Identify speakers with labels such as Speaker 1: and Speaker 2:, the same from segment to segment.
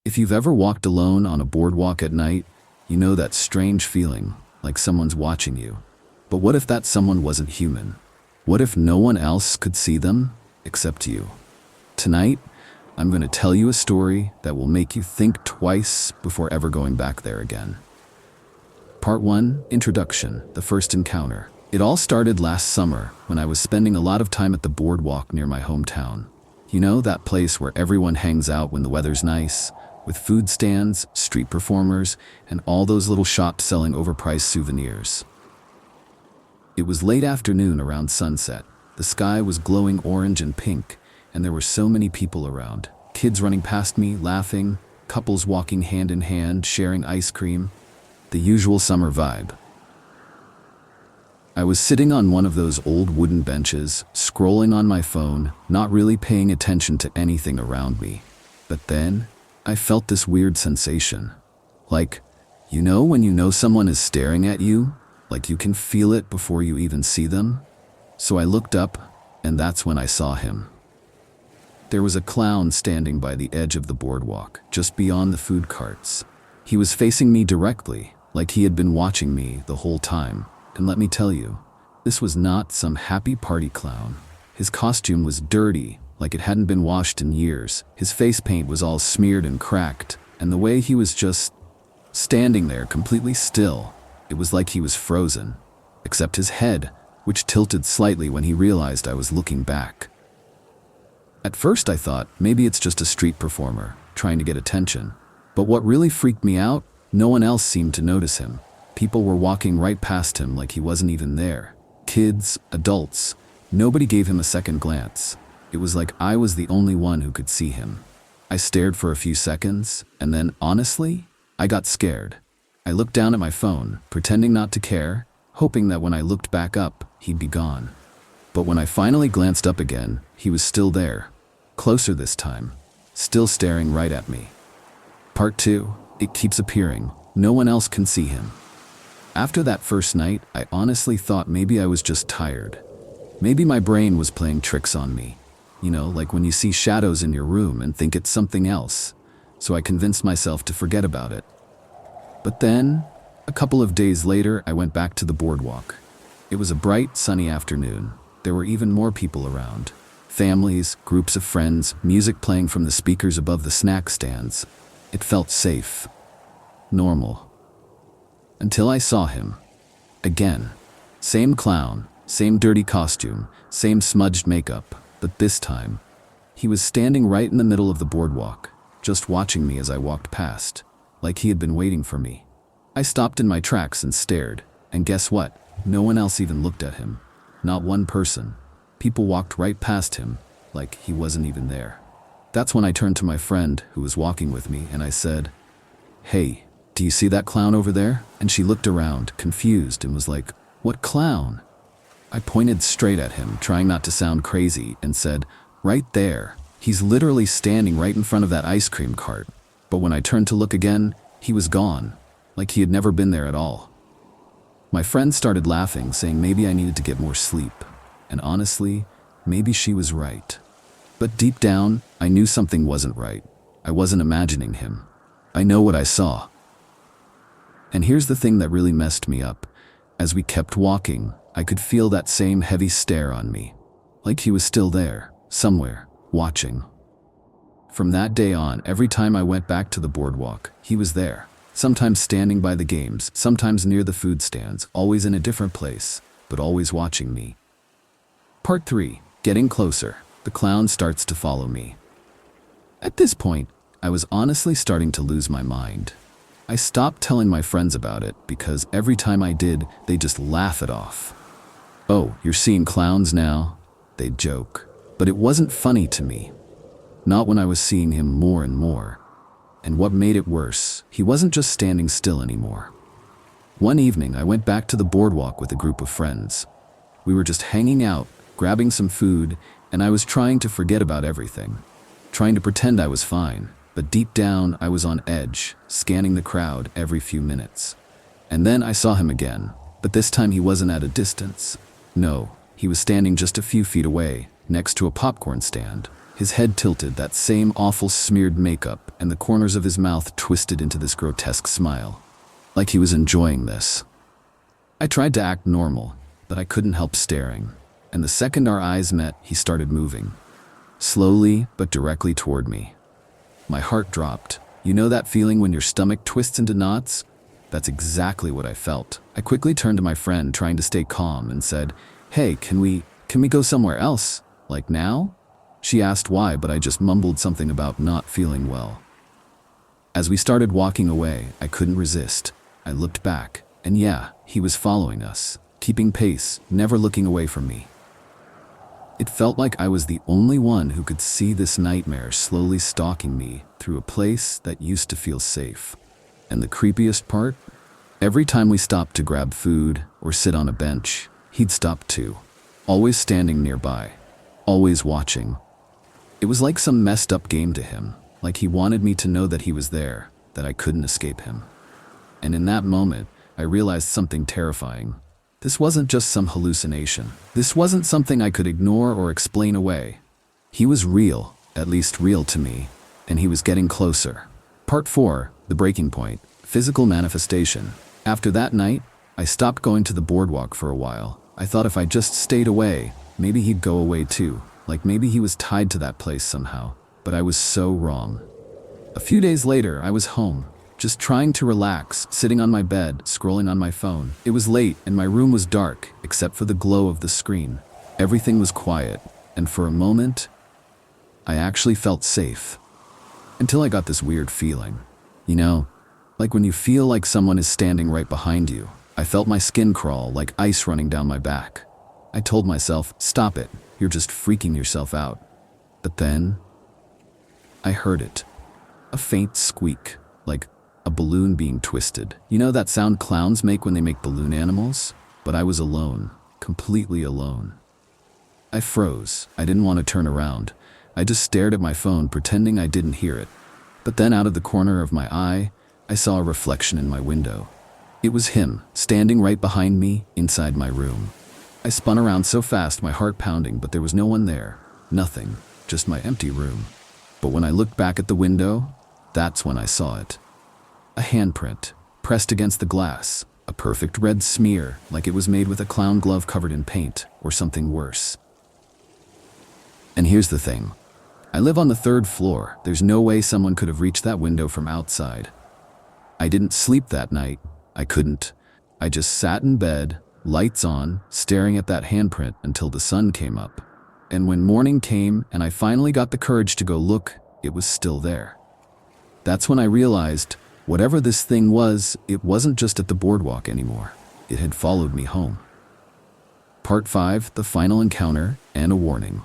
Speaker 1: If you've ever walked alone on a boardwalk at night, you know that strange feeling, like someone's watching you. But what if that someone wasn't human? What if no one else could see them except you? Tonight, I'm going to tell you a story that will make you think twice before ever going back there again. Part 1, Introduction, the first encounter. It all started last summer when I was spending a lot of time at the boardwalk near my hometown. You know, that place where everyone hangs out when the weather's nice, with food stands, street performers, and all those little shops selling overpriced souvenirs. It was late afternoon around sunset. The sky was glowing orange and pink, and there were so many people around. Kids running past me, laughing, couples walking hand in hand, sharing ice cream. The usual summer vibe. I was sitting on one of those old wooden benches, scrolling on my phone, not really paying attention to anything around me. But then, I felt this weird sensation. Like, you know when you know someone is staring at you? Like you can feel it before you even see them? So I looked up, and that's when I saw him. There was a clown standing by the edge of the boardwalk, just beyond the food carts. He was facing me directly, like he had been watching me the whole time. And let me tell you, this was not some happy party clown. His costume was dirty, like it hadn't been washed in years. His face paint was all smeared and cracked, and the way he was just standing there completely still, it was like he was frozen, except his head, which tilted slightly when he realized I was looking back. At first I thought maybe it's just a street performer trying to get attention, but what really freaked me out, no one else seemed to notice him. People were walking right past him like he wasn't even there. Kids, adults, nobody gave him a second glance. It was like I was the only one who could see him. I stared for a few seconds, and then, honestly, I got scared. I looked down at my phone, pretending not to care, hoping that when I looked back up, he'd be gone. But when I finally glanced up again, he was still there. Closer this time. Still staring right at me. Part 2, it keeps appearing. No one else can see him. After that first night, I honestly thought maybe I was just tired. Maybe my brain was playing tricks on me. You know, like when you see shadows in your room and think it's something else. So I convinced myself to forget about it. But then, a couple of days later, I went back to the boardwalk. It was a bright, sunny afternoon. There were even more people around. Families, groups of friends, music playing from the speakers above the snack stands. It felt safe. Normal. Until I saw him. Again. Same clown, same dirty costume, same smudged makeup. But this time, he was standing right in the middle of the boardwalk, just watching me as I walked past, like he had been waiting for me. I stopped in my tracks and stared, and guess what? No one else even looked at him. Not one person. People walked right past him, like he wasn't even there. That's when I turned to my friend who was walking with me, and I said, "Hey, do you see that clown over there?" And she looked around, confused, and was like, "What clown?" I pointed straight at him, trying not to sound crazy, and said, "Right there. He's literally standing right in front of that ice cream cart." But when I turned to look again, he was gone, like he had never been there at all. My friend started laughing, saying maybe I needed to get more sleep. And honestly, maybe she was right. But deep down, I knew something wasn't right. I wasn't imagining him. I know what I saw. And here's the thing that really messed me up. As we kept walking, I could feel that same heavy stare on me, like he was still there, somewhere, watching. From that day on, every time I went back to the boardwalk, he was there, sometimes standing by the games, sometimes near the food stands, always in a different place, but always watching me. Part 3, Getting Closer. The clown starts to follow me. At this point, I was honestly starting to lose my mind. I stopped telling my friends about it because every time I did, they just laugh it off. "Oh, you're seeing clowns now?" They'd joke. But it wasn't funny to me. Not when I was seeing him more and more. And what made it worse, he wasn't just standing still anymore. One evening, I went back to the boardwalk with a group of friends. We were just hanging out, grabbing some food, and I was trying to forget about everything. Trying to pretend I was fine. But deep down, I was on edge, scanning the crowd every few minutes. And then I saw him again, but this time he wasn't at a distance. No, he was standing just a few feet away, next to a popcorn stand. his head tilted, that same awful smeared makeup, and the corners of his mouth twisted into this grotesque smile, like he was enjoying this. I tried to act normal, but I couldn't help staring, and the second our eyes met, he started moving, slowly but directly toward me. My heart dropped. You know that feeling when your stomach twists into knots? That's exactly what I felt. I quickly turned to my friend, trying to stay calm, and said, "Hey, can we go somewhere else? Like now?" She asked why, but I just mumbled something about not feeling well. As we started walking away, I couldn't resist. I looked back, and yeah, he was following us, keeping pace, never looking away from me. It felt like I was the only one who could see this nightmare slowly stalking me through a place that used to feel safe. And the creepiest part? Every time we stopped to grab food or sit on a bench, he'd stop too, always standing nearby, always watching. It was like some messed up game to him, like he wanted me to know that he was there, that I couldn't escape him. And in that moment, I realized something terrifying. This wasn't just some hallucination. This wasn't something I could ignore or explain away. He was real, at least real to me, and he was getting closer. Part 4, the breaking point, physical manifestation. After that night, I stopped going to the boardwalk for a while. I thought if I just stayed away, maybe he'd go away too, like maybe he was tied to that place somehow. But I was so wrong. A few days later, I was home, just trying to relax, sitting on my bed, scrolling on my phone. It was late and my room was dark, except for the glow of the screen. Everything was quiet, and for a moment, I actually felt safe. Until I got this weird feeling. You know, like when you feel like someone is standing right behind you. I felt my skin crawl, like ice running down my back. I told myself, stop it, you're just freaking yourself out. But then, I heard it. A faint squeak, like a balloon being twisted. You know that sound clowns make when they make balloon animals? But I was alone, completely alone. I froze. I didn't want to turn around. I just stared at my phone, pretending I didn't hear it. But then out of the corner of my eye, I saw a reflection in my window. It was him, standing right behind me, inside my room. I spun around so fast, my heart pounding, but there was no one there. Nothing, just my empty room. But when I looked back at the window, that's when I saw it. A handprint, pressed against the glass, a perfect red smear, like it was made with a clown glove covered in paint, or something worse. And here's the thing. I live on the 3rd floor. There's no way someone could have reached that window from outside. I didn't sleep that night. I couldn't. I just sat in bed, lights on, staring at that handprint until the sun came up. And when morning came and I finally got the courage to go look, it was still there. That's when I realized, whatever this thing was, it wasn't just at the boardwalk anymore. It had followed me home. Part 5, the final encounter and a warning.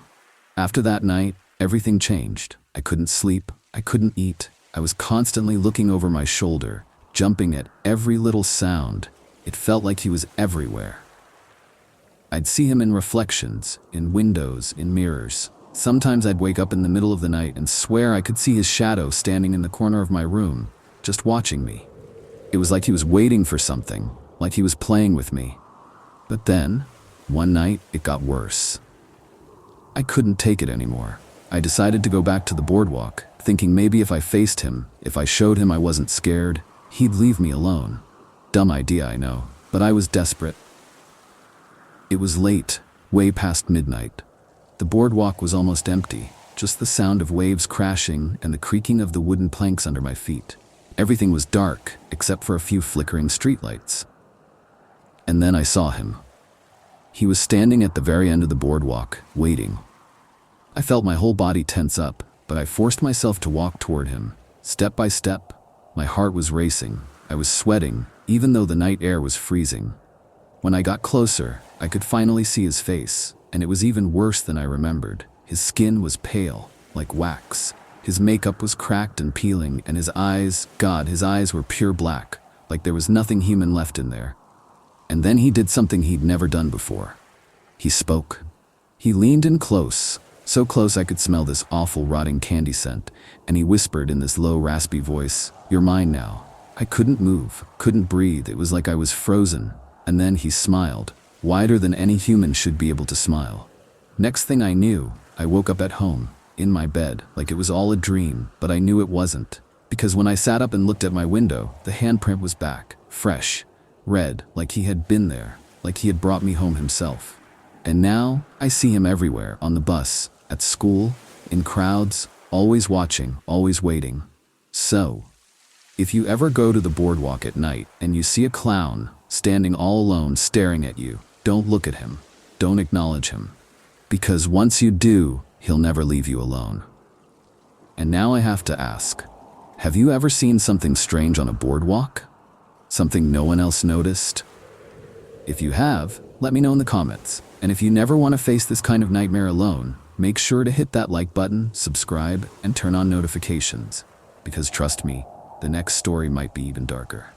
Speaker 1: After that night, everything changed. I couldn't sleep. I couldn't eat. I was constantly looking over my shoulder, jumping at every little sound. It felt like he was everywhere. I'd see him in reflections, in windows, in mirrors. Sometimes I'd wake up in the middle of the night and swear I could see his shadow standing in the corner of my room, just watching me. It was like he was waiting for something, like he was playing with me. But then, one night, it got worse. I couldn't take it anymore. I decided to go back to the boardwalk, thinking maybe if I faced him, if I showed him I wasn't scared, he'd leave me alone. Dumb idea, I know, but I was desperate. It was late, way past midnight. The boardwalk was almost empty, just the sound of waves crashing and the creaking of the wooden planks under my feet. Everything was dark, except for a few flickering streetlights. And then I saw him. He was standing at the very end of the boardwalk, waiting. I felt my whole body tense up, but I forced myself to walk toward him, step by step. My heart was racing. I was sweating, even though the night air was freezing. When I got closer, I could finally see his face, and it was even worse than I remembered. His skin was pale, like wax. His makeup was cracked and peeling, and his eyes, God, his eyes were pure black, like there was nothing human left in there. And then he did something he'd never done before. He spoke. He leaned in close, so close I could smell this awful rotting candy scent, and he whispered in this low, raspy voice, "You're mine now." I couldn't move, couldn't breathe. It was like I was frozen. And then he smiled, wider than any human should be able to smile. Next thing I knew, I woke up at home. in my bed, like it was all a dream, but I knew it wasn't. Because when I sat up and looked at my window, the handprint was back, fresh, red, like he had been there, like he had brought me home himself. And now, I see him everywhere, on the bus, at school, in crowds, always watching, always waiting. So, if you ever go to the boardwalk at night and you see a clown standing all alone staring at you, don't look at him. Don't acknowledge him. Because once you do, he'll never leave you alone. And now I have to ask, have you ever seen something strange on a boardwalk? Something no one else noticed? If you have, let me know in the comments. And if you never want to face this kind of nightmare alone, make sure to hit that like button, subscribe, and turn on notifications. Because trust me, the next story might be even darker.